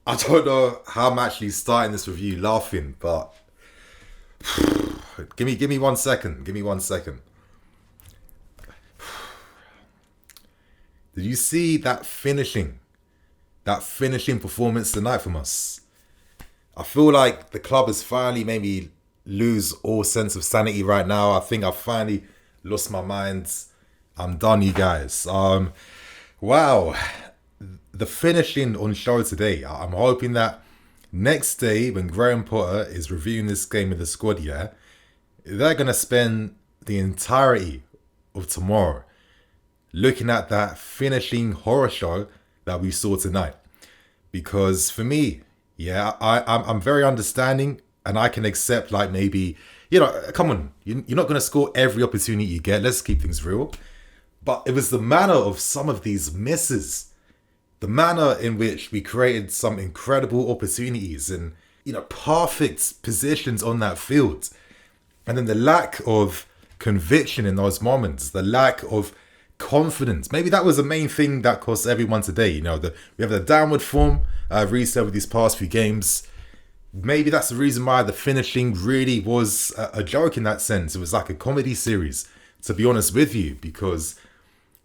I don't know how I'm actually starting this review laughing, but give me 1 second. Give me 1 second. Did you see that finishing performance tonight from us? I feel like the club has finally made me lose all sense of sanity right now. I think I've finally lost my mind. I'm done, you guys. Wow. The finishing on show today. I'm hoping that next day when Graham Potter is reviewing this game with the squad, yeah, they're gonna spend the entirety of tomorrow looking at that finishing horror show that we saw tonight. Because for me, yeah, I'm very understanding and I can accept like maybe, come on, you're not gonna score every opportunity you get. Let's keep things real. But it was the manner of some of these misses, the manner in which we created some incredible opportunities and perfect positions on that field, and then the lack of conviction in those moments, the lack of confidence. Maybe that was the main thing that cost everyone today. We have the downward form reset with these past few games. Maybe that's the reason why the finishing really was a joke in that sense. It was like a comedy series, to be honest with you, because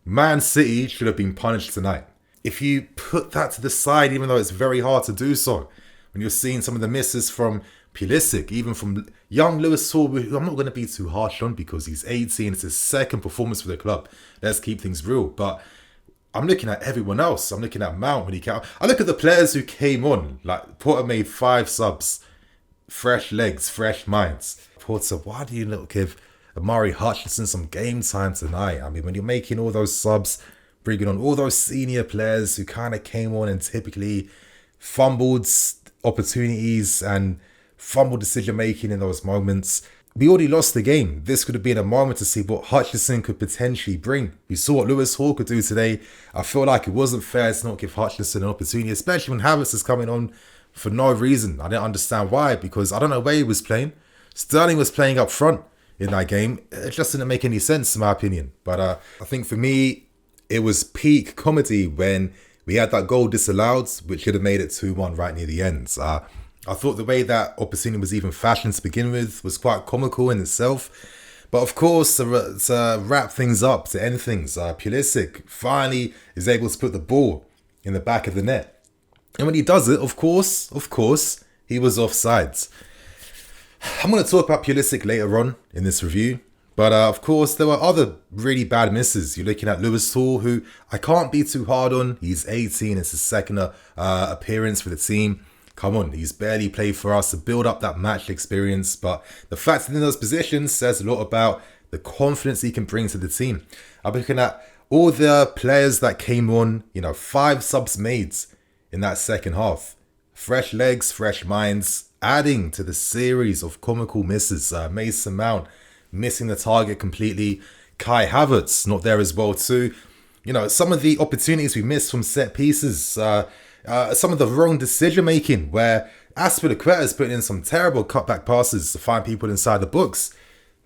Man City should have been punished tonight. If you put that to the side, even though it's very hard to do so, when you're seeing some of the misses from Pulisic, even from young Lewis Hall, who I'm not going to be too harsh on because he's 18, it's his second performance for the club. Let's keep things real. But I'm looking at everyone else. I'm looking at Mount when he came. I look at the players who came on. Like Porter made 5 subs, fresh legs, fresh minds. Porter, why do you not give Amari Hutchinson some game time tonight? I mean, when you're making all those subs, bringing on all those senior players who kind of came on and typically fumbled opportunities and fumbled decision making in those moments. We already lost the game. This could have been a moment to see what Hutchinson could potentially bring. We saw what Lewis Hall could do today. I feel like it wasn't fair to not give Hutchinson an opportunity, especially when Havertz is coming on for no reason. I didn't understand why, because I don't know where he was playing. Sterling was playing up front in that game. It just didn't make any sense in my opinion. But I think for me, it was peak comedy when we had that goal disallowed, which should have made it 2-1 right near the end. I thought the way that opportunity was even fashioned to begin with was quite comical in itself. But of course, to wrap things up, to end things, Pulisic finally is able to put the ball in the back of the net. And when he does it, of course, he was offsides. I'm going to talk about Pulisic later on in this review. But of course, there were other really bad misses. You're looking at Lewis Hall, who I can't be too hard on. He's 18. It's his second appearance for the team. Come on, he's barely played for us to build up that match experience. But the fact that in those positions says a lot about the confidence he can bring to the team. I'm looking at all the players that came on, 5 subs made in that second half. Fresh legs, fresh minds, adding to the series of comical misses. Mason Mount missing the target completely. Kai Havertz not there as well too. Some of the opportunities we missed from set pieces. Some of the wrong decision making where Aspilicueta is putting in some terrible cutback passes to find people inside the box.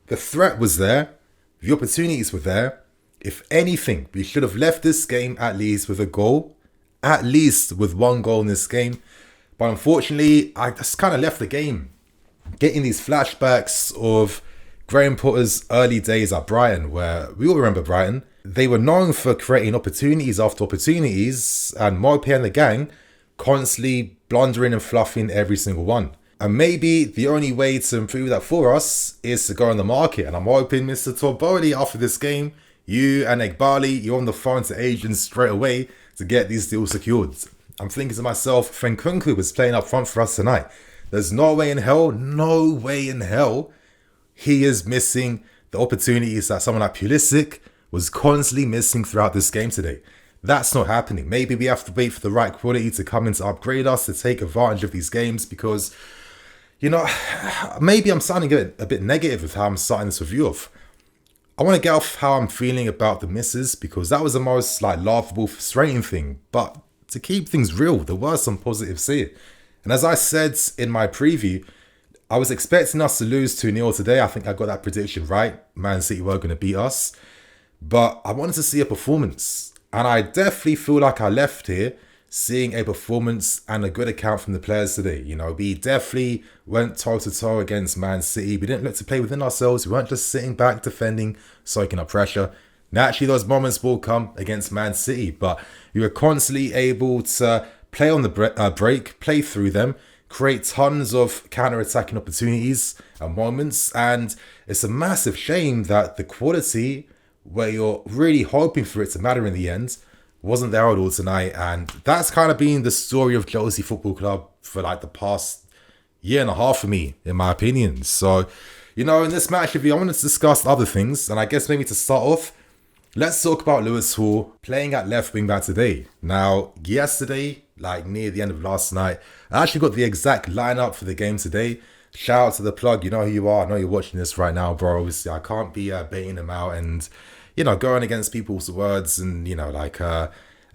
The threat was there. The opportunities were there. If anything, we should have left this game at least with a goal. At least with 1 goal in this game. But unfortunately, I just kind of left the game getting these flashbacks of Graham Potter's early days at Brighton, where we all remember Brighton. They were known for creating opportunities after opportunities, and Maupay and the gang constantly blundering and fluffing every single one. And maybe the only way to improve that for us is to go on the market. And I'm hoping, Mr. Todd Bowley, after this game, you and Egbali, you're on the phone to agents straight away to get these deals secured. I'm thinking to myself, Frenkunku was playing up front for us tonight. There's no way in hell he is missing the opportunities that someone like Pulisic was constantly missing throughout this game today. That's not happening. Maybe we have to wait for the right quality to come in to upgrade us to take advantage of these games because, maybe I'm sounding a bit negative with how I'm starting this review off. I want to get off how I'm feeling about the misses because that was the most laughable, frustrating thing. But to keep things real, there were some positives here. And as I said in my preview, I was expecting us to lose 2-0 today. I think I got that prediction right. Man City were going to beat us. But I wanted to see a performance. And I definitely feel like I left here seeing a performance and a good account from the players today. We definitely went toe-to-toe against Man City. We didn't look to play within ourselves. We weren't just sitting back, defending, soaking up pressure. Naturally, those moments will come against Man City, but we were constantly able to play on the break, play through them, create tons of counter-attacking opportunities and moments, and it's a massive shame that the quality, where you're really hoping for it to matter in the end, wasn't there at all tonight. And that's kind of been the story of Chelsea Football Club for like the past year and a half for me, in my opinion. So, in this match, I wanted to discuss other things, and I guess maybe to start off, let's talk about Lewis Hall playing at left wing back today. Now, yesterday, like near the end of last night, I actually got the exact lineup for the game today. Shout out to the plug, you know who you are. I know you're watching this right now, bro. Obviously, I can't be baiting them out and, going against people's words and,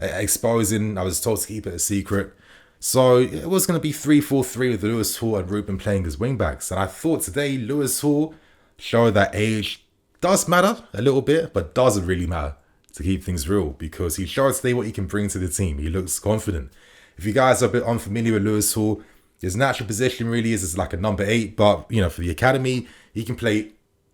exposing. I was told to keep it a secret. So it was going to be 3-4-3 with Lewis Hall and Ruben playing as wing backs. And I thought today Lewis Hall showed that age does matter a little bit, but doesn't really matter, to keep things real, because he showed today what he can bring to the team. He looks confident. If you guys are a bit unfamiliar with Lewis Hall, his natural position really is as like a number 8, but for the academy, he can play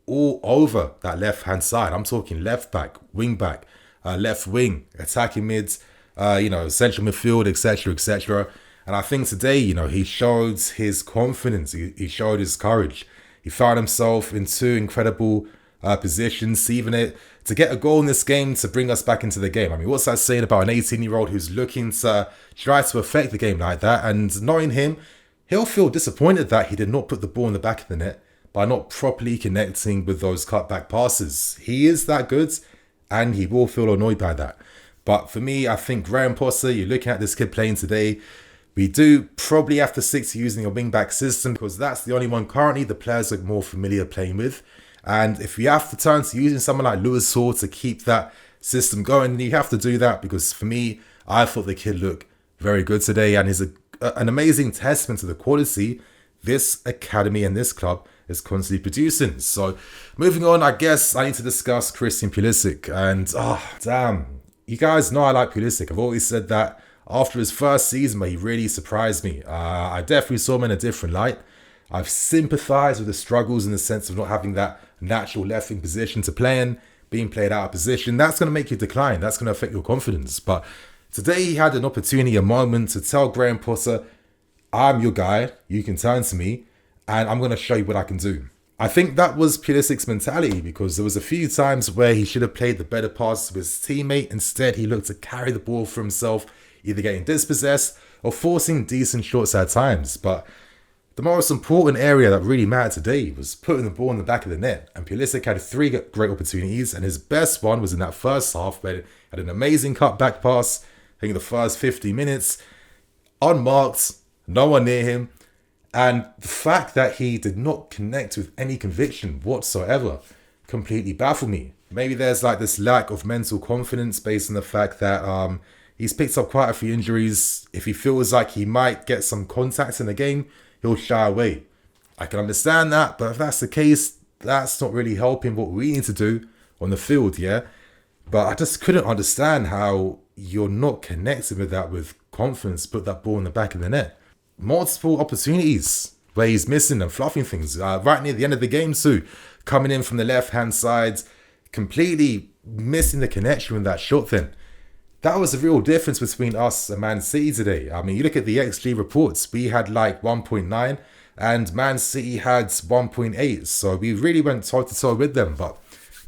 all over that left-hand side. I'm talking left back, wing back, left wing, attacking mids, central midfield, etc., etc. And I think today, he showed his confidence. He showed his courage. He found himself in two incredible positions, saving it to get a goal in this game to bring us back into the game. I mean, what's that saying about an 18-year-old who's looking to try to affect the game like that? And knowing him, he'll feel disappointed that he did not put the ball in the back of the net by not properly connecting with those cutback passes. He is that good, and he will feel annoyed by that. But for me, I think Graham Potter, you're looking at this kid playing today, we do probably have to stick to using a wing-back system, because that's the only one currently the players are more familiar playing with. And if you have to turn to using someone like Lewis Hall to keep that system going, you have to do that, because for me, I thought the kid looked very good today and is an amazing testament to the quality this academy and this club is constantly producing. So moving on, I guess I need to discuss Christian Pulisic. And damn, you guys know I like Pulisic. I've always said that after his first season, but he really surprised me. I definitely saw him in a different light. I've sympathised with the struggles in the sense of not having that natural left wing position to play in, being played out of position. That's going to make you decline. That's going to affect your confidence. But today he had an opportunity, a moment to tell Graham Potter, I'm your guy, you can turn to me, and I'm going to show you what I can do. I think that was Pulisic's mentality, because there was a few times where he should have played the better pass to his teammate. Instead, he looked to carry the ball for himself, either getting dispossessed or forcing decent shots at times. But the most important area that really mattered today was putting the ball in the back of the net. And Pulisic had 3 great opportunities, and his best one was in that first half, where he had an amazing cutback pass, I think the first 50 minutes, unmarked, no one near him. And the fact that he did not connect with any conviction whatsoever completely baffled me. Maybe there's like this lack of mental confidence based on the fact that he's picked up quite a few injuries. If he feels like he might get some contact in the game, he'll shy away. I can understand that, but if that's the case, that's not really helping what we need to do on the field, yeah? But I just couldn't understand how you're not connecting with that with confidence, put that ball in the back of the net. Multiple opportunities where he's missing and fluffing things. Right near the end of the game too, coming in from the left-hand side, completely missing the connection with that shot then. That was the real difference between us and Man City today. I mean, you look at the XG reports, we had like 1.9 and Man City had 1.8. So we really went toe-to-toe with them. But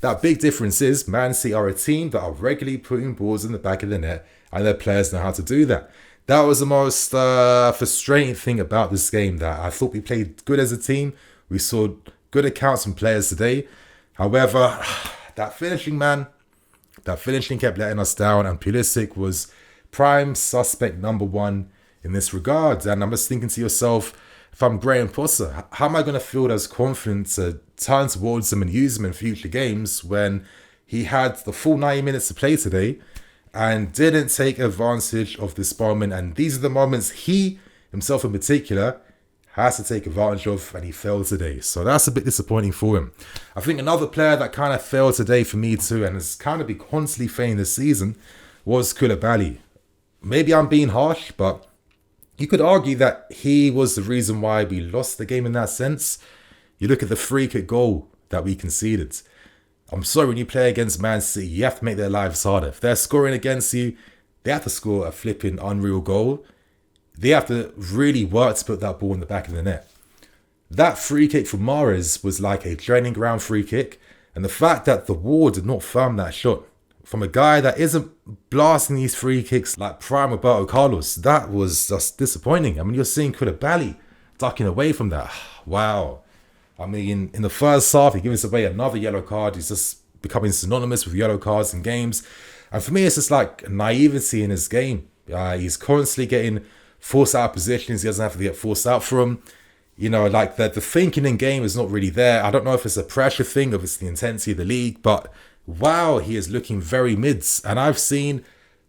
that big difference is Man City are a team that are regularly putting balls in the back of the net, and their players know how to do that. That was the most frustrating thing about this game, that I thought we played good as a team. We saw good accounts from players today. However, that finishing kept letting us down, and Pulisic was prime suspect number 1 in this regard. And I'm just thinking to yourself, if I'm Graham Potter, how am I going to feel those confident to turn towards him and use him in future games when he had the full 90 minutes to play today and didn't take advantage of this moment? And these are the moments he, himself in particular, has to take advantage of, and he failed today. So that's a bit disappointing for him. I think another player that kind of failed today for me too, and has kind of been constantly failing this season, was Koulibaly. maybe I'm being harsh, but you could argue that he was the reason why we lost the game in that sense. You look at the free kick goal that we conceded. I'm sorry, when you play against Man City, you have to make their lives harder. If they're scoring against you, they have to score a flipping unreal goal. They have to really work to put that ball in the back of the net. That free kick from Mahrez was like a training ground free kick. And the fact that the wall did not firm that shot from a guy that isn't blasting these free kicks like prime Roberto Carlos, that was just disappointing. I mean, you're seeing Koulibaly ducking away from that. Wow. I mean, in the first half, he gives away another yellow card. He's just becoming synonymous with yellow cards in games. And for me, it's just like naivety in his game. He's constantly getting forced out of positions. He doesn't have to get forced out from. You know, like the thinking in game is not really there. I don't know if it's a pressure thing, or if it's the intensity of the league. But wow, he is looking very mids. And I've seen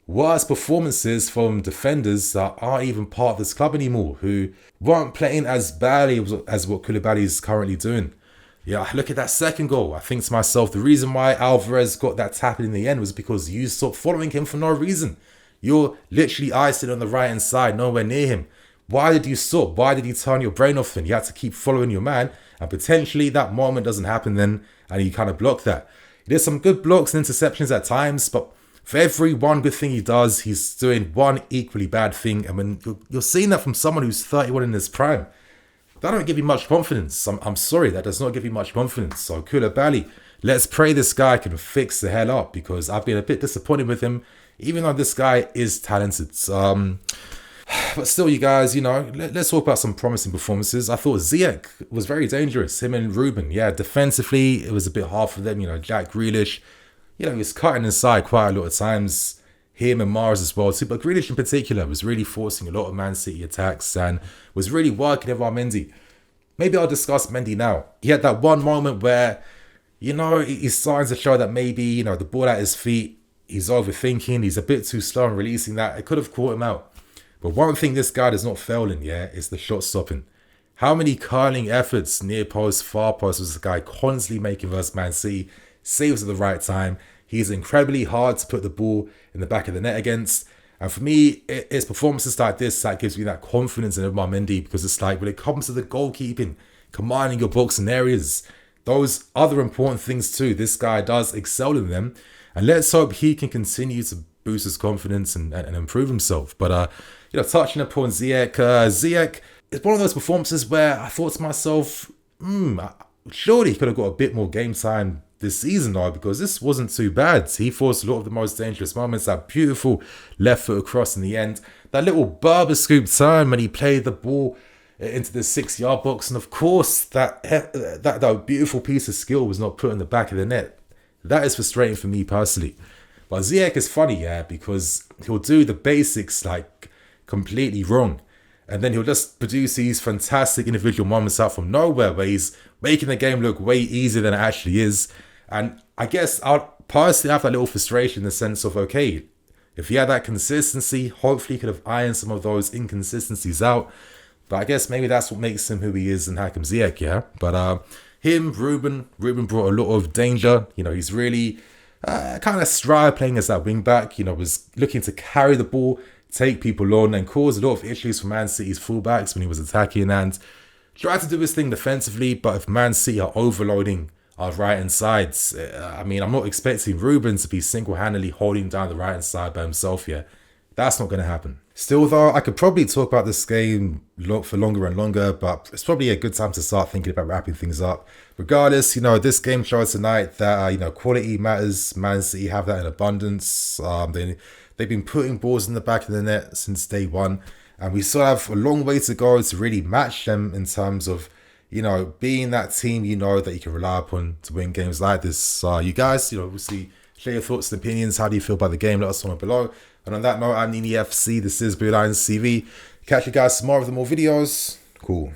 worse performances from defenders that aren't even part of this club anymore, who weren't playing as badly as what Koulibaly is currently doing. Yeah, look at that second goal. I think to myself, the reason why Alvarez got that tap in the end was because you stopped following him for no reason. You're literally icing on the right hand side, nowhere near him. Why did you stop? Why did you turn your brain off then? You had to keep following your man, and potentially that moment doesn't happen then, and you kind of block that. There's some good blocks and interceptions at times, but for every one good thing he does, he's doing one equally bad thing. I mean, you're seeing that from someone who's 31 in his prime. That don't give you much confidence. I'm sorry, that does not give you much confidence. So Koulibaly, let's pray this guy can fix the hell up, because I've been a bit disappointed with him, even though this guy is talented. But still, you guys, you know, let's talk about some promising performances. I thought Ziyech was very dangerous. Him and Ruben, yeah, defensively, it was a bit hard for them. You know, Jack Grealish, you know, he was cutting inside quite a lot of times. Him and Mahrez as well too. But Grealish in particular was really forcing a lot of Man City attacks and was really working over Mendy. Maybe I'll discuss Mendy now. He had that one moment where, you know, he's starting to show that maybe, you know, the ball at his feet, he's overthinking. He's a bit too slow in releasing that. It could have caught him out. But one thing this guy does not fail in, yeah, is the shot stopping. How many curling efforts, near post, far post, was the guy constantly making versus Man City? Saves at the right time. He's incredibly hard to put the ball in the back of the net against. And for me, it's performances like this that gives me that confidence in Mendy, because it's like when it comes to the goalkeeping, commanding your box in areas, those other important things too, this guy does excel in them. And let's hope he can continue to boost his confidence and improve himself. But you know, touching upon Ziyech, Ziyech is one of those performances where I thought to myself, surely he could have got a bit more game time this season though, because this wasn't too bad. He forced a lot of the most dangerous moments. That beautiful left foot across in the end, that little Berber scoop turn when he played the ball into the 6-yard box, and of course that beautiful piece of skill was not put in the back of the net. That is frustrating for me personally. But Ziyech is funny, yeah, because he'll do the basics like completely wrong, and then he'll just produce these fantastic individual moments out from nowhere where he's making the game look way easier than it actually is. And I guess I'll personally have that little frustration in the sense of, okay, if he had that consistency, hopefully he could have ironed some of those inconsistencies out. But I guess maybe that's what makes him who he is in Hakim Ziyech, yeah. But Ruben brought a lot of danger. You know, he's really kind of stride playing as that wing back. You know, was looking to carry the ball, take people on, and cause a lot of issues for Man City's fullbacks when he was attacking, and tried to do his thing defensively. But if Man City are overloading our right-hand sides, I mean, I'm not expecting Ruben to be single-handedly holding down the right-hand side by himself here. That's not going to happen. Still though, I could probably talk about this game for longer and longer, but it's probably a good time to start thinking about wrapping things up. Regardless, you know, this game shows tonight that, you know, quality matters. Man City have that in abundance. They've been putting balls in the back of the net since day one, and we still have a long way to go to really match them in terms of, you know, being that team, you know, that you can rely upon to win games like this. You guys, you know, obviously share your thoughts and opinions. How do you feel about the game? Let us know below. And on that note, I'm Nini FC. This is Blue Lions TV. Catch you guys tomorrow with more videos. Cool.